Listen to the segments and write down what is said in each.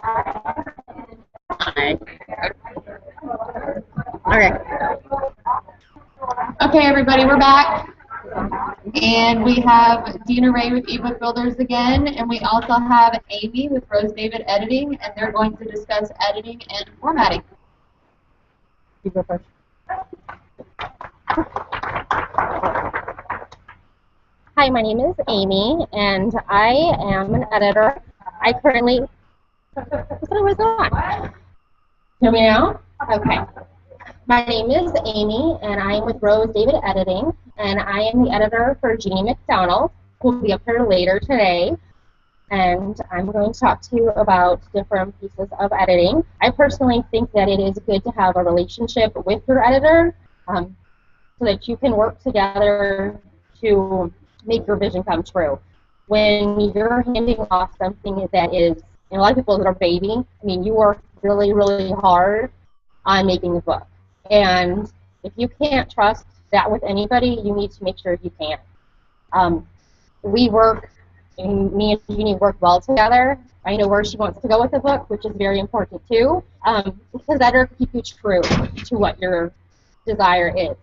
Hi. Okay. Okay, everybody, we're back. And we have Deena Ray with eBook Builders again, and we also have Amy with Rose David Editing, and they're going to discuss editing and formatting. You go first. Hi, my name is Amy, and I am an editor. I currently... What was that? Hear me now? Okay. My name is Amy, and I am with Rose David Editing, and I am the editor for Jeannie McDonald, who will be up here later today. And I'm going to talk to you about different pieces of editing. I personally think that it is good to have a relationship with your editor so that you can work together to make your vision come true. When you're handing off something that is, and a lot of people that are baby, I mean, you work really, really hard on making the book. And if you can't trust that with anybody, you need to make sure you can. We work, and me and Jeannie work well together. I know where she wants to go with the book, which is very important too, because that'll keep you true to what your desire is,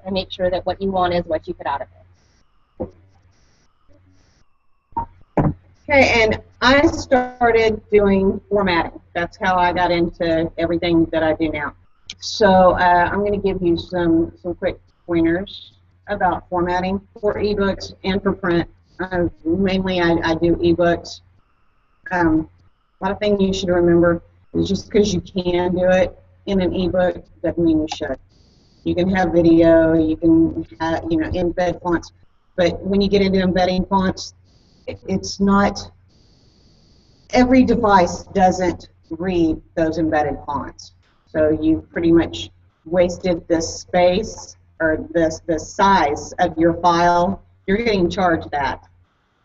and make sure that what you want is what you put out of it. Okay, and I started doing formatting. That's how I got into everything that I do now. So I'm going to give you some quick pointers about formatting for ebooks and for print. Mainly I do ebooks. A lot of things you should remember is just because you can do it in an ebook doesn't mean you should. You can have video, you can have, embed fonts, but when you get into embedding fonts, it's not, every device doesn't read those embedded fonts. So you've pretty much wasted the space or the size of your file. You're getting charged that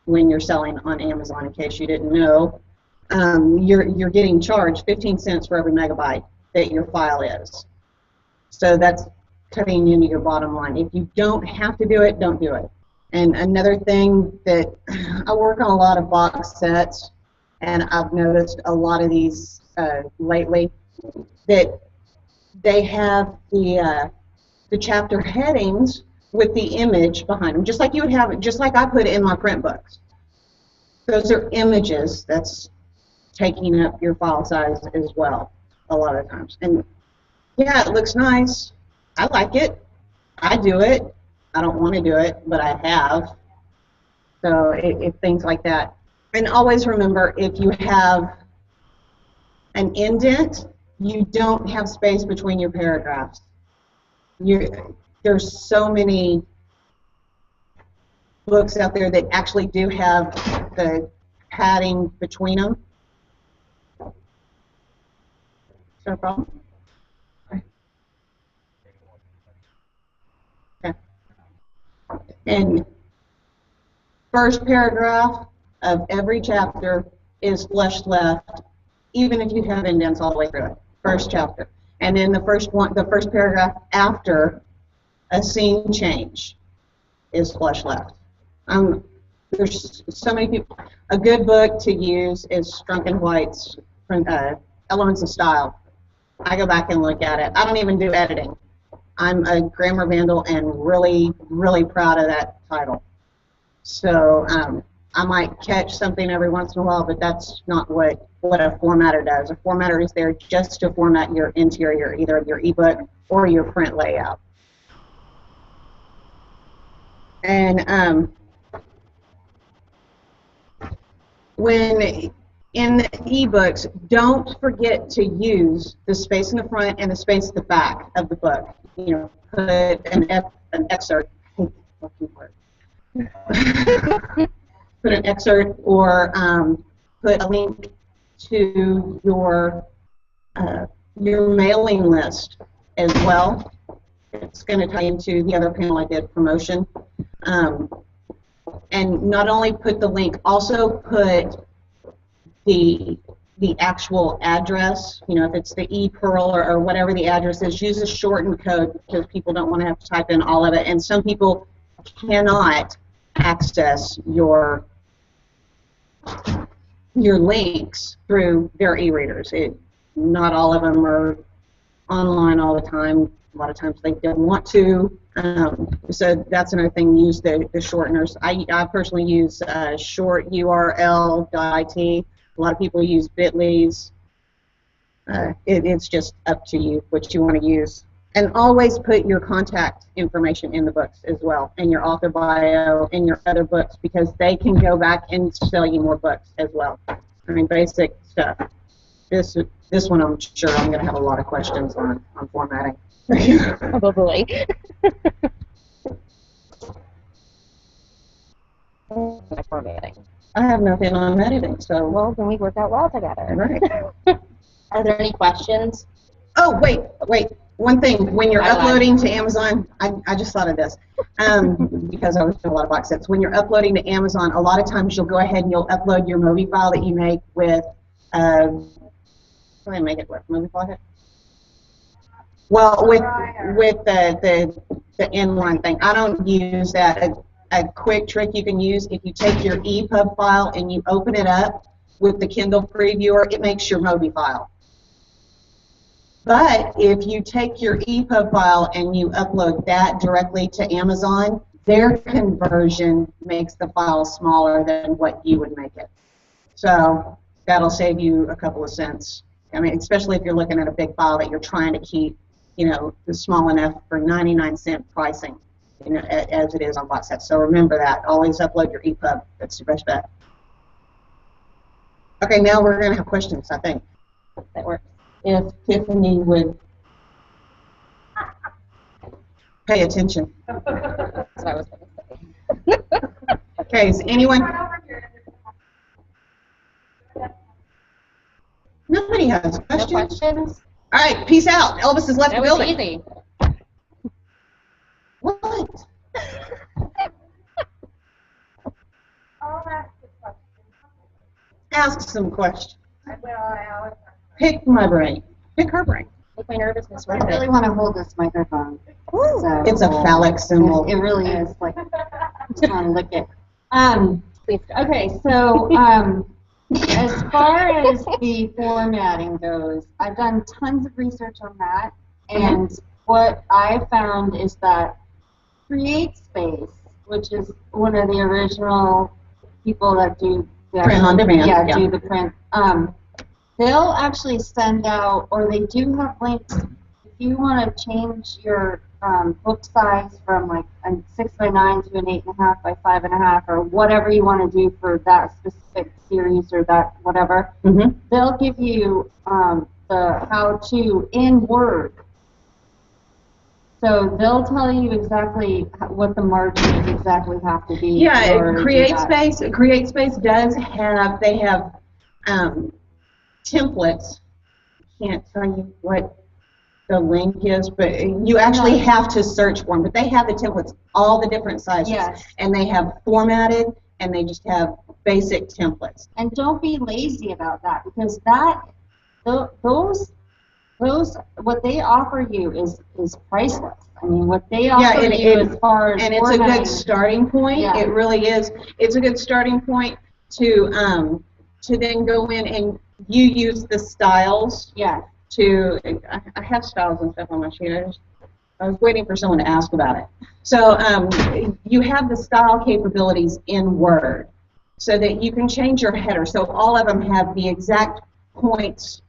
when you're selling on Amazon, in case you didn't know. You're getting charged 15 cents for every megabyte that your file is. So that's cutting into your bottom line. If you don't have to do it, don't do it. And another thing that I work on a lot of box sets, and I've noticed a lot of these lately, that they have the chapter headings with the image behind them, just like you would have, just like I put it in my print books. Those are images that's taking up your file size as well, a lot of times. And yeah, it looks nice. I like it. I do it. I don't want to do it, but I have. So things like that. And always remember, if you have an indent, you don't have space between your paragraphs. There's so many books out there that actually do have the padding between them. Is that a problem? Okay. And first paragraph of every chapter is flush left, even if you have indents all the way through it. First chapter. And then the first paragraph after a scene change is flush left. There's so many people. A good book to use is Strunk and White's Elements of Style. I go back and look at it. I don't even do editing. I'm a grammar vandal and really, really proud of that title. So I might catch something every once in a while, but that's not what a formatter does. A formatter is there just to format your interior, either of your ebook or your print layout. And when in the ebooks, don't forget to use the space in the front and the space at the back of the book. Put an excerpt. Put an excerpt or put a link to your mailing list as well. It's going to tie into the other panel I did, promotion. And not only put the link, also put the actual address. If it's the ePearl or whatever the address is, use a shortened code because people don't want to have to type in all of it. And some people cannot access your your links through their e-readers. Not all of them are online all the time. A lot of times they don't want to. So that's another thing. Use the shorteners. I personally use short URL.it. A lot of people use Bitly's. It's just up to you what you want to use. And always put your contact information in the books as well, and your author bio, and your other books, because they can go back and sell you more books as well. I mean, basic stuff. This one I'm sure I'm going to have a lot of questions on formatting. Probably. Formatting. I have nothing on editing, so. Well, then we work out well together. Right. Are there any questions? Oh, wait. One thing, when you're uploading to Amazon, I just thought of this, because I was doing a lot of box sets. When you're uploading to Amazon, a lot of times you'll go ahead and you'll upload your movie file that you make with, try and make it work, movie file? Well, with the inline thing, I don't use that. A quick trick you can use, if you take your EPUB file and you open it up with the Kindle Previewer, it makes your movie file. But if you take your EPUB file and you upload that directly to Amazon, their conversion makes the file smaller than what you would make it. So that'll save you a couple of cents. I mean, especially if you're looking at a big file that you're trying to keep, small enough for 99-cent pricing, as it is on box sets. So remember that. Always upload your EPUB. That's your best bet. Okay, now we're going to have questions, I think. That works. If Tiffany would pay attention. That's what I was going to say. Okay, is anyone? Nobody has questions. No questions? All right, peace out. Elvis has left the building. That was easy. What? Ask some questions. Pick my brain. Pick her brain. Take my nervousness I right really want to hold this microphone. So, It's a phallic symbol. It really is. Like, I just want to lick it. Please go. Okay, so as far as the formatting goes, I've done tons of research on that, and what I found is that CreateSpace, which is one of the original people that do the Print on demand. do the print. They'll actually send out, or they do have links. If you want to change your book size from like a 6x9 to an 8.5 by 5.5, or whatever you want to do for that specific series or that whatever, they'll give you the how-to in Word. So they'll tell you exactly what the margins exactly have to be. Yeah, CreateSpace. CreateSpace does have, they have templates. I can't tell you what the link is, but you actually have to search for them. But they have the templates, all the different sizes. Yes. And they have formatted, and they just have basic templates. And don't be lazy about that, because those what they offer you is priceless. I mean, what they offer you as far as and it's a good starting point. Yeah. It really is. It's a good starting point to then go in and you use the styles. Yeah. I have styles and stuff on my sheet. I was waiting for someone to ask about it. So you have the style capabilities in Word so that you can change your header. So all of them have the exact points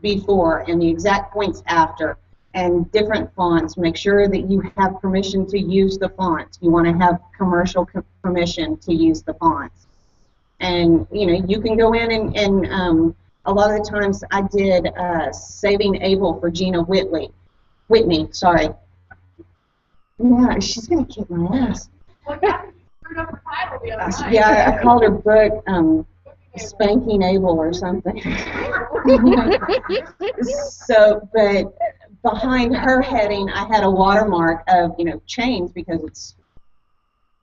before and the exact points after and different fonts. Make sure that you have permission to use the fonts. You want to have commercial permission to use the fonts. And you can go in and a lot of the times I did Saving Abel for Gina Whitney, sorry. Yeah, she's going to kick my ass. Yeah, I called her book Spanking Abel or something. So, but behind her heading, I had a watermark of, chains because it's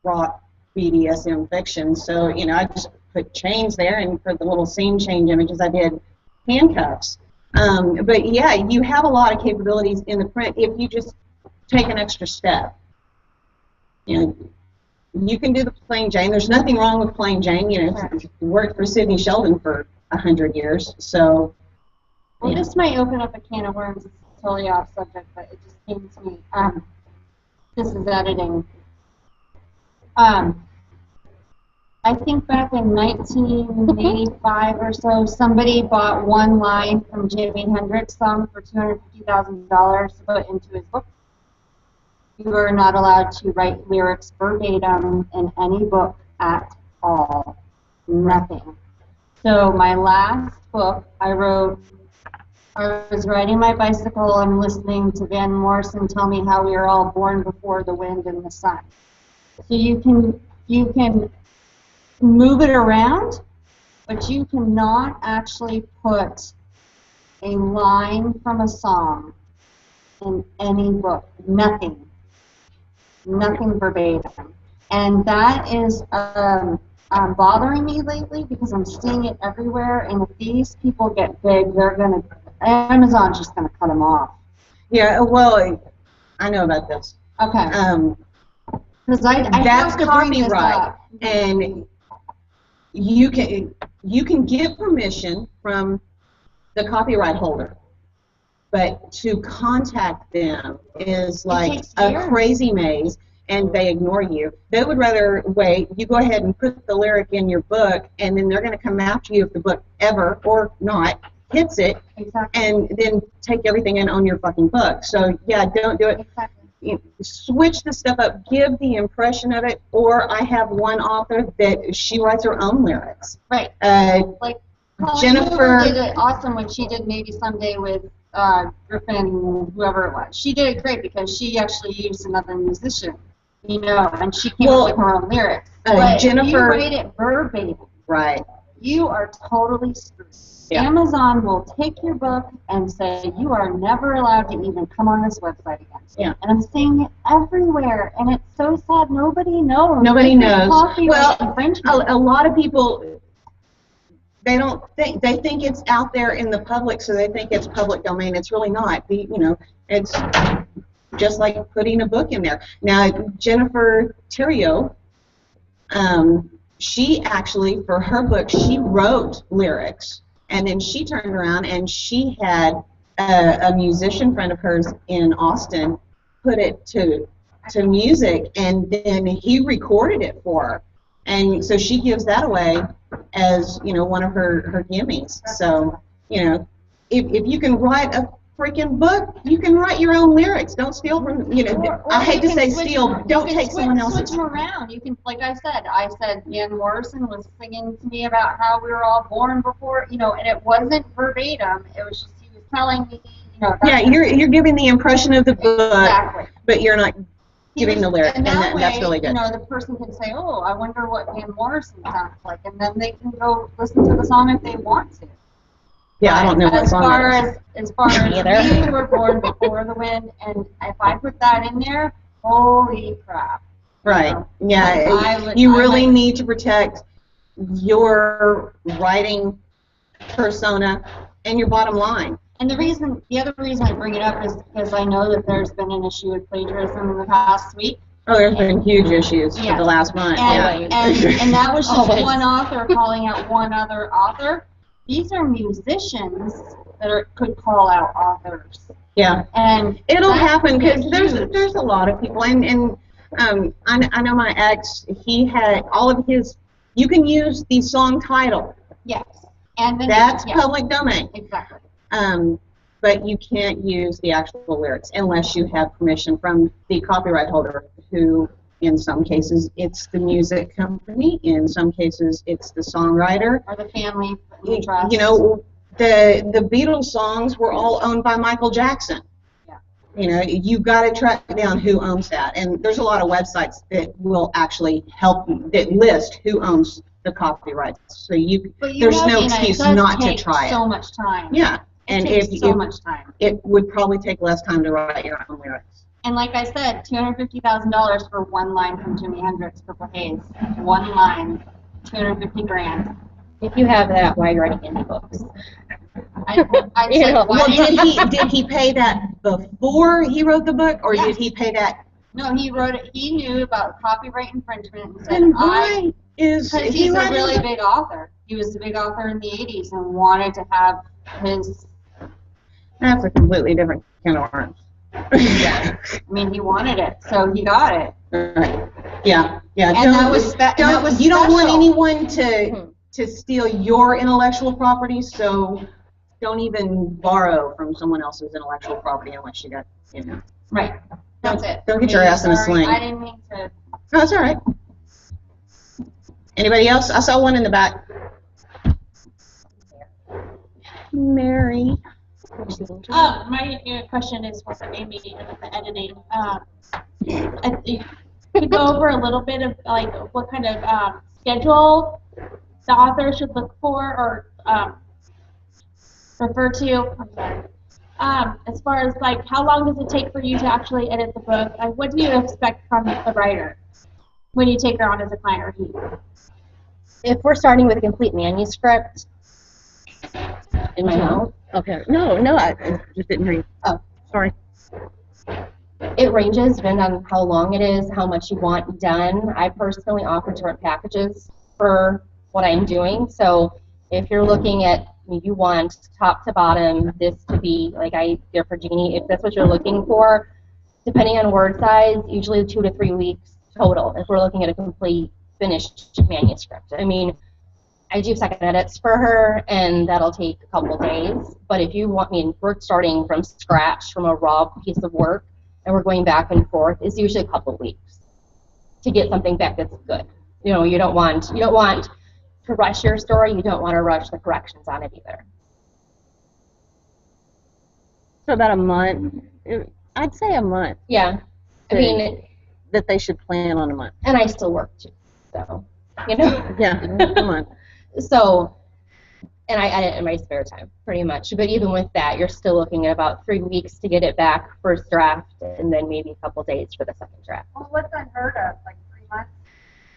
rock BDSM fiction. So, I just put chains there, and for the little scene change images, I did handcuffs. But yeah, you have a lot of capabilities in the print if you just take an extra step. you can do the plain Jane. There's nothing wrong with plain Jane. You know, it's worked for Sidney Sheldon for 100 years. So, Well, this might open up a can of worms. It's totally off subject, but it just came to me. This is editing. I think back in 1985 or so, somebody bought one line from Jimi Hendrix song for $250,000 to put into his book. You are not allowed to write lyrics verbatim in any book at all. Nothing. So my last book, I was riding my bicycle and listening to Van Morrison tell me how we are all born before the wind and the sun. So you can move it around, but you cannot actually put a line from a song in any book. Nothing. Nothing verbatim. And that is bothering me lately because I'm seeing it everywhere, and if these people get big, Amazon's just going to cut them off. yeah, well, I know about this. Okay. Because I That's have copied this copyright, up. and you can get permission from the copyright holder, but to contact them is like takes a years. crazy maze, and they ignore you. They would rather wait. You go ahead and put the lyric in your book, and then they're going to come after you if the book ever or not hits it, Exactly. and then take everything and own your fucking book. So yeah, don't do it. Exactly. Switch the stuff up, give the impression of it, or I have one author that she writes her own lyrics. Right. Like Jennifer did it awesome when she did Maybe Someday with Griffin, whoever it was. She did it great because she actually used another musician, and she came up with her own lyrics. But Jennifer, if you write it verbatim, right? you are totally screwed. Yeah. Amazon will take your book and say you are never allowed to even come on this website again. Yeah. And I'm seeing it everywhere, and it's so sad. Nobody knows. Nobody This is knows. copyright Well, infringement. a lot of people, they think it's out there in the public, so they think it's public domain. It's really not. It's just like putting a book in there. Now, Jennifer Theriot, she actually, for her book, she wrote lyrics, and then she turned around and she had a musician friend of hers in Austin put it to music, and then he recorded it for her. And so she gives that away as, one of her gimmies. So, if you can write a freaking book, you can write your own lyrics. Don't steal from, Or I hate to you say can switch- steal, you don't can take someone else's. Switch them around. You can, like I said Van Morrison was singing to me about how we were all born before, and it wasn't verbatim. It was just he was telling me, Yeah, you're giving the impression of the book, exactly. but you're not giving the lyric, and that way, that's really good. The person can say, "Oh, I wonder what Van Morrison sounds like," and then they can go listen to the song if they want to. Yeah, I don't know what song that is. As far as we were born before the wind, and if I put that in there, holy crap! Right. Yeah, I you really need to protect your writing persona and your bottom line. And the other reason I bring it up is because I know that there's been an issue with plagiarism in the past week. Oh, there's been huge issues for the last month. And that was just one author calling out one other author. These are musicians that could call out authors. Yeah. And it'll happen because huge. there's a lot of people, and I know my ex, he had all of his. You can use the song title. Yes. And then That's public domain. Exactly. But you can't use the actual lyrics unless you have permission from the copyright holder, who in some cases it's the music company, in some cases it's the songwriter. Or the family trust. The Beatles songs were all owned by Michael Jackson. Yeah. You've got to track down who owns that. And there's a lot of websites that will actually help you, that list who owns the copyrights. So there's no excuse not to try it. So much time. Yeah. And so much time. It would probably take less time to write your own lyrics. And like I said, $250,000 for one line from Jimi Hendrix, Purple Haze. One line, $250,000. If you have that, why are you writing indie books? Well, did he pay that before he wrote the book, or did he pay that No, he wrote it. He knew about copyright infringement and said, Then why is because he he's a writing? really big author. He was a big author in the 80s and wanted to have his, That's a completely different can of worms. I mean, he wanted it, so he got it. Right. Yeah. And that was You don't want special. anyone to steal your intellectual property, so don't even borrow from someone else's intellectual property unless you got, you know. Right. That's it. Don't get your ass in a Sorry, sling. I didn't mean to. No, it's all right. Anybody else? I saw one in the back. Mary. My question is for Amy and the editing. I think could you go over a little bit of like what kind of schedule the author should look for or refer to. I'm sorry. As far as like how long does it take for you to actually edit the book? Like, what do you expect from the writer when you take her on as a client or he? If we're starting with a complete manuscript, in my mouth, Okay. No, I just didn't hear you. Oh. Sorry. it ranges depending on how long it is, how much you want done. I personally offer different packages for what I'm doing. So if you're looking at, you want top to bottom this to be, like I did for Jeannie, if that's what you're looking for, depending on word size, usually 2 to 3 weeks total if we're looking at a complete finished manuscript. I mean, I do second edits for her, and that'll take a couple days. But if you want me, we're starting from scratch, from a raw piece of work, and we're going back and forth. It's usually a couple weeks to get something back that's good. You know, you don't want to rush your story. You don't want to rush the corrections on it either. So about a month. I'd say a month. Yeah, I mean, that they should plan on a month. and I still work too, so you know. Yeah, a month. So, and I edit in my spare time, pretty much. But even with that, you're still looking at about 3 weeks to get it back, first draft, and then maybe a couple days for the second draft. Well, what's unheard of? Like 3 months?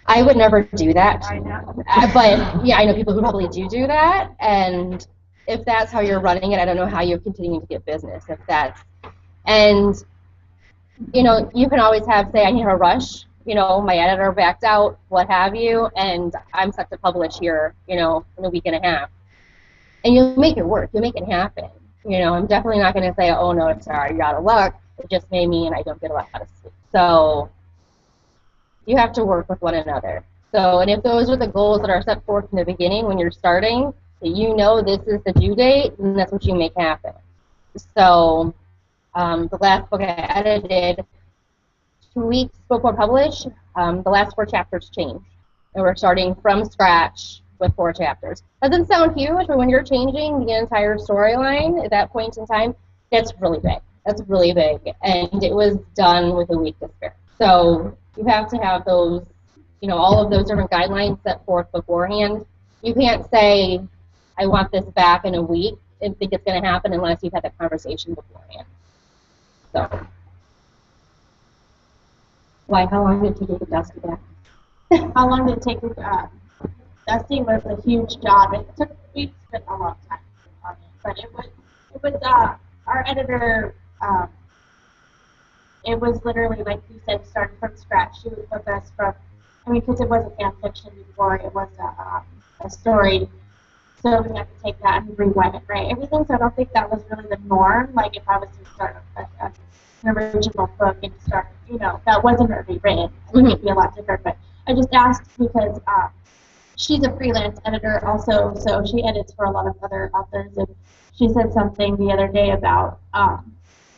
I would never do that. I know. But, yeah, I know people who probably do that. And if that's how you're running it, I don't know how you're continuing to get business. And, you know, you can always say, I need a rush. You know, my editor backed out, what have you, and I'm set to publish here, you know, in a week and a half. And you'll make it work. You'll make it happen. You know, I'm definitely not going to say, oh, no, sorry, you're out of luck. It just made me and I don't get a lot of sleep. So you have to work with one another. So, and if those are the goals that are set forth in the beginning when you're starting, that you know this is the due date, and that's what you make happen. So the last book I edited, 2 weeks before publish, the last 4 chapters changed. And we're starting from scratch with 4 chapters. Doesn't sound huge, but when you're changing the entire storyline at that point in time, that's really big. That's really big. And it was done with a week to spare. So you have to have those, you know, all of those different guidelines set forth beforehand. You can't say, I want this back in a week and think it's going to happen unless you've had that conversation beforehand. So. Why? How long did it take you to get Dusty back? How long did it take you? Dusting was a huge job. It took weeks, but a long time on it. But it was our editor. It was literally like you said, starting from scratch. She was with us from. I mean, because it was a fan fiction before it was a story. So we had to take that and rewrite it, right? Everything. So I don't think that was really the norm. Like if I was to start an original book and start, you know, that wasn't already written. I think it'd be a lot different. But I just asked because she's a freelance editor also, so she edits for a lot of other authors. And she said something the other day about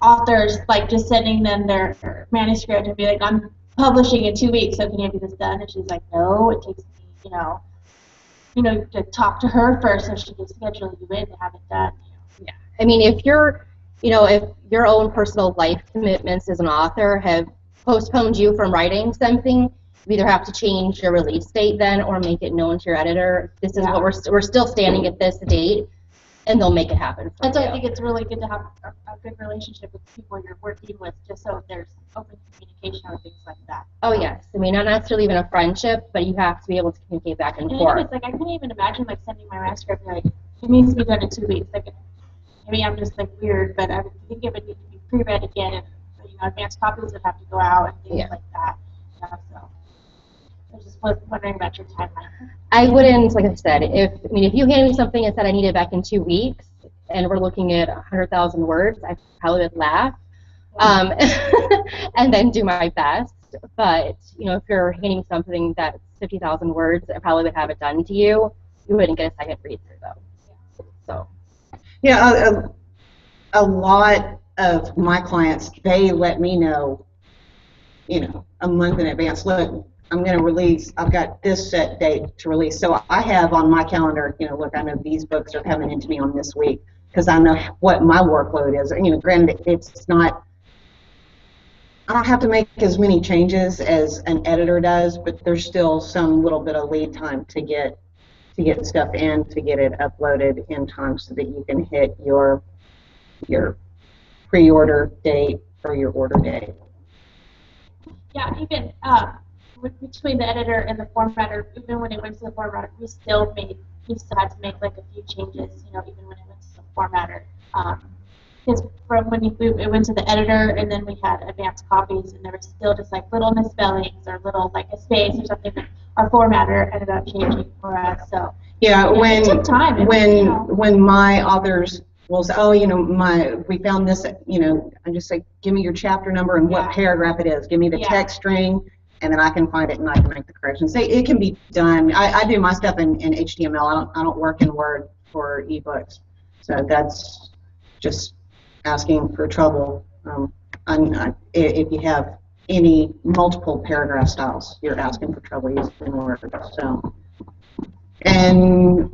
authors like just sending them their manuscript and be like, I'm publishing in 2 weeks, so can you get this done? And she's like, no, it takes me, you know, to talk to her first so she can schedule you in to have it done. Yeah. I mean, if you're, you know, if your own personal life commitments as an author have postponed you from writing something, you either have to change your release date then or make it known to your editor. This is what we're still standing at this date, and they'll make it happen for That's why you. I think it's really good to have a good relationship with people you're working with, just so there's open communication or things like that. Oh, yes. I mean, not necessarily even a friendship, but you have to be able to communicate back and And forth. it's like I couldn't even imagine like sending my manuscript like it needs to be done in 2 weeks. Like maybe I'm just like weird, but I think it would need to be pre-read again, and so you advanced copies would have to go out and things Yeah. like that. So I just was wondering about your timeline. I wouldn't, like I said, if you handed me something and said I need it back in 2 weeks, and we're looking at 100,000 words, I probably would laugh, and then do my best. But if you're handing me something that's 50,000 words, I probably would have it done to you. You wouldn't get a second read through though. So. Yeah, a lot of my clients, they let me know, a month in advance. Look, I'm going to release, I've got this set date to release. So I have on my calendar, look, I know these books are coming into me on this week because I know what my workload is. Granted, it's not, I don't have to make as many changes as an editor does, but there's still some little bit of lead time to get stuff in, to get it uploaded in time so that you can hit your pre-order date or your order date. Yeah, even between the editor and the formatter, even when it went to the formatter, we still had to make like a few changes, even when it went to the formatter. Because from when it went to the editor and then we had advanced copies and there was still just like little misspellings or little like a space or something that our formatter ended up changing for us. So yeah, it took time. When my authors will say, oh, we found this, I just say, give me your chapter number and what paragraph it is. Give me the text string, and then I can find it and I can make the corrections. It can be done. I do my stuff in HTML. I don't work in Word for ebooks, so that's just asking for trouble. If you have any multiple paragraph styles, you're asking for trouble using Word. So, and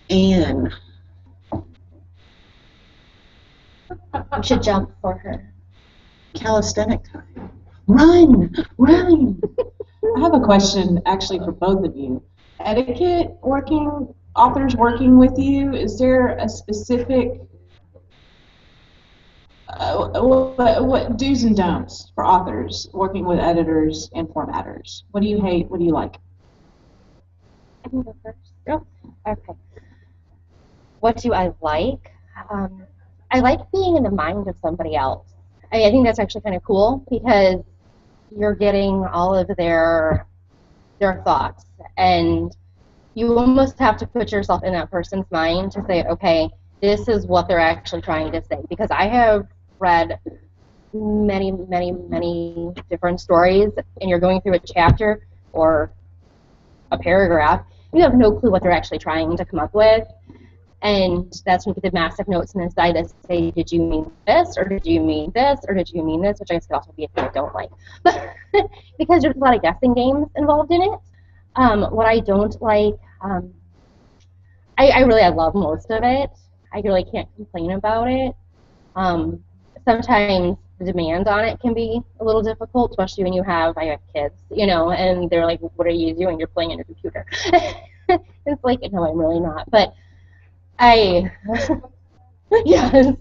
Anne. You should jump for her. Calisthenic time. Run! Run! I have a question actually for both of you. Etiquette authors working with you, is there a specific what do's and don'ts for authors working with editors and formatters? What do you hate? What do you like? I can go first. Oh, okay. What do I like? I like being in the mind of somebody else. I think that's actually kind of cool because you're getting all of their thoughts, and you almost have to put yourself in that person's mind to say, okay, this is what they're actually trying to say. Because I have read many, many, many different stories, and you're going through a chapter or a paragraph, you have no clue what they're actually trying to come up with. And that's when you get the massive notes and inside that say, did you mean this, or did you mean this, or did you mean this, which I guess could also be a thing I don't like. But because there's a lot of guessing games involved in it. What I don't like, I love most of it. I really can't complain about it. Sometimes the demand on it can be a little difficult, especially when I have kids, and they're like, what are you doing? You're playing on your computer. It's like, no, I'm really not. But yes.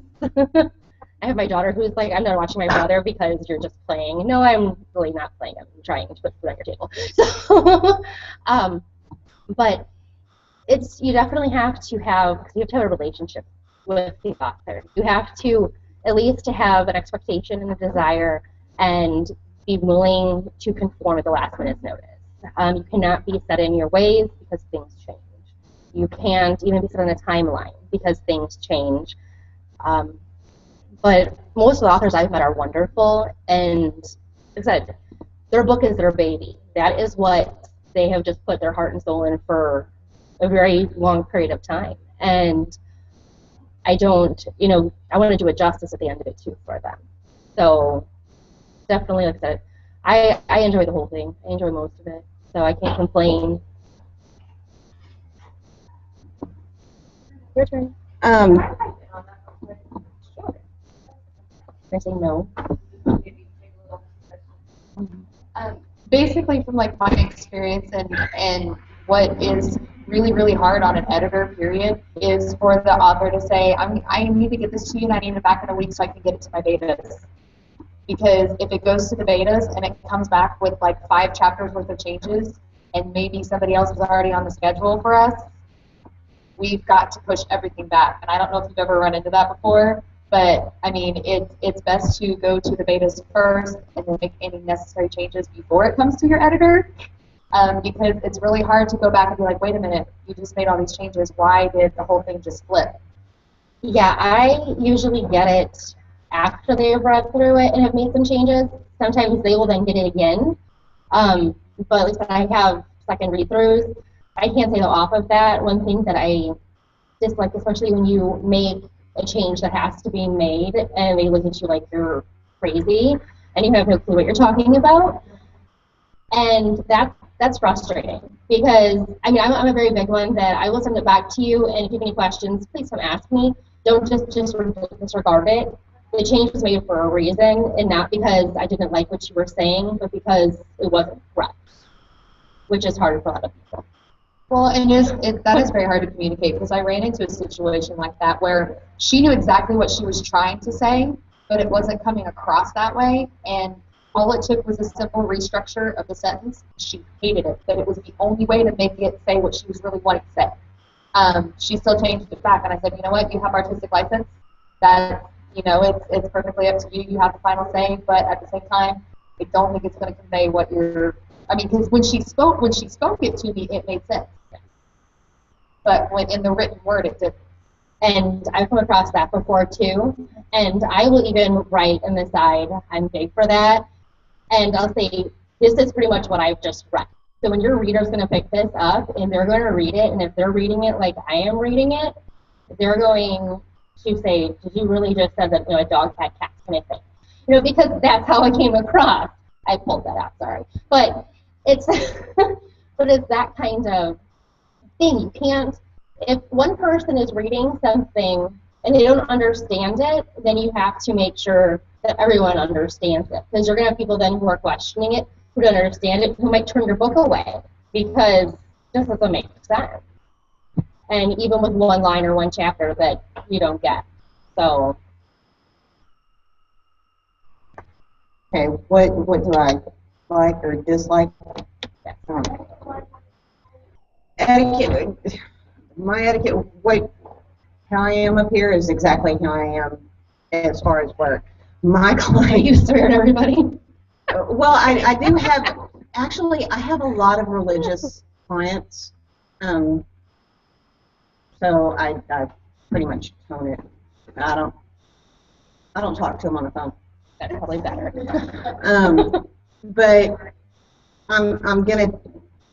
I have my daughter who's like, I'm not watching my brother because you're just playing. No, I'm really not playing. I'm trying to put food on your table. So, but you definitely have to have a relationship with the author. You have to at least have an expectation and a desire and be willing to conform with the last minute's notice. You cannot be set in your ways because things change. You can't even be set on a timeline because things change. But most of the authors I've met are wonderful, and like I said, their book is their baby. That is what they have just put their heart and soul in for a very long period of time. And I want to do it justice at the end of it too for them. So definitely, like I said, I enjoy the whole thing. I enjoy most of it, so I can't complain. Your turn. Can I say no? Basically, from like my experience and what is really, really hard on an editor, period, is for the author to say, I need to get this to you and I need it back in a week so I can get it to my betas. Because if it goes to the betas and it comes back with like 5 chapters worth of changes and maybe somebody else is already on the schedule for us, we've got to push everything back. And I don't know if you've ever run into that before, But I mean, it's best to go to the betas first and then make any necessary changes before it comes to your editor, because it's really hard to go back and be like, wait a minute, you just made all these changes. Why did the whole thing just flip? Yeah, I usually get it after they've read through it and have made some changes. Sometimes they will then get it again. But at least when I have second read-throughs, I can't say off of that. One thing that I dislike, especially when you make a change that has to be made and they look at you like you're crazy and you have no clue what you're talking about. And that's frustrating because, I mean, I'm a very big one that I will send it back to you, and if you have any questions, please come ask me. Don't just disregard it. The change was made for a reason, and not because I didn't like what you were saying, but because it wasn't correct, which is hard for a lot of people. Well, and that is very hard to communicate, because I ran into a situation like that where she knew exactly what she was trying to say, but it wasn't coming across that way, and all it took was a simple restructure of the sentence. She hated it, but it was the only way to make it say what she was really wanting to say. She still changed it back, and I said, you know what, you have artistic license. That, you know, it's perfectly up to you. You have the final say, but at the same time, I don't think it's going to convey what you're. I mean, because when she spoke it to me, it made sense. But when in the written word, it didn't. And I've come across that before too. And I will even write in the side, I'm big for that. And I'll say, this is pretty much what I've just read. So when your reader's going to pick this up and they're going to read it, and if they're reading it like I am reading it, they're going to say, did you really just said that, you know, a dog, cat, cat kind of thing? You know, because that's how it came across. I pulled that out, sorry. But it's, but it's that kind of thing. You can't, if one person is reading something and they don't understand it, then you have to make sure that everyone understands it. Because you're going to have people then who are questioning it, who don't understand it, who might turn your book away because it just doesn't make sense. And even with one line or one chapter that you don't get. So. Okay, what do I like or dislike? Etiquette. My etiquette, how I am up here is exactly how I am as far as work. My client. You swear at everybody? Well, I do have, actually, I have a lot of religious clients. So I pretty much tone it. I don't talk to them on the phone. That's probably better. But I'm gonna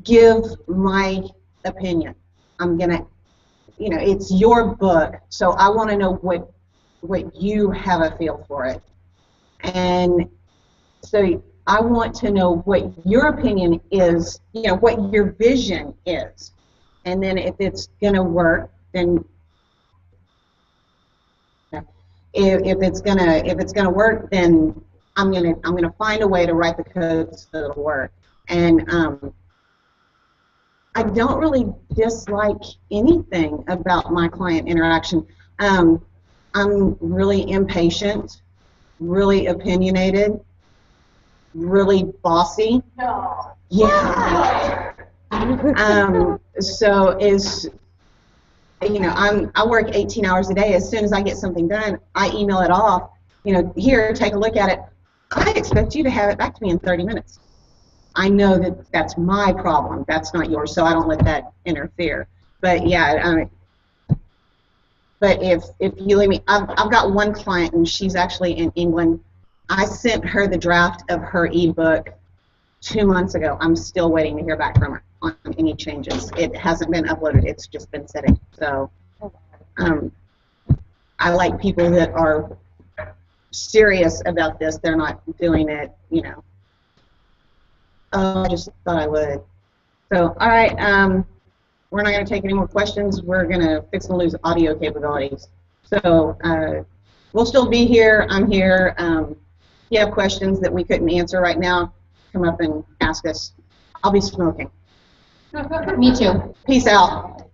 give my opinion. I'm gonna, you know, it's your book, so I want to know what you have a feel for it, and so I want to know what your opinion is. You know, what your vision is, and then if it's gonna work, then if it's gonna work, then I'm gonna find a way to write the code so it'll work. And I don't really dislike anything about my client interaction. I'm really impatient, really opinionated, really bossy. No. Yeah. So is, you know, I work 18 hours a day. As soon as I get something done, I email it off. You know, here, take a look at it. I expect you to have it back to me in 30 minutes. I know that that's my problem. That's not yours, so I don't let that interfere. But yeah, but if you leave me, I've got one client, and she's actually in England. I sent her the draft of her ebook 2 months ago. I'm still waiting to hear back from her on any changes. It hasn't been uploaded. It's just been sitting. So I like people that are serious about this. They're not doing it, you know. I just thought I would. So, all right, we're not going to take any more questions. We're going to fix and lose audio capabilities. So we'll still be here. I'm here. If you have questions that we couldn't answer right now, come up and ask us. I'll be smoking. Me too. Peace out.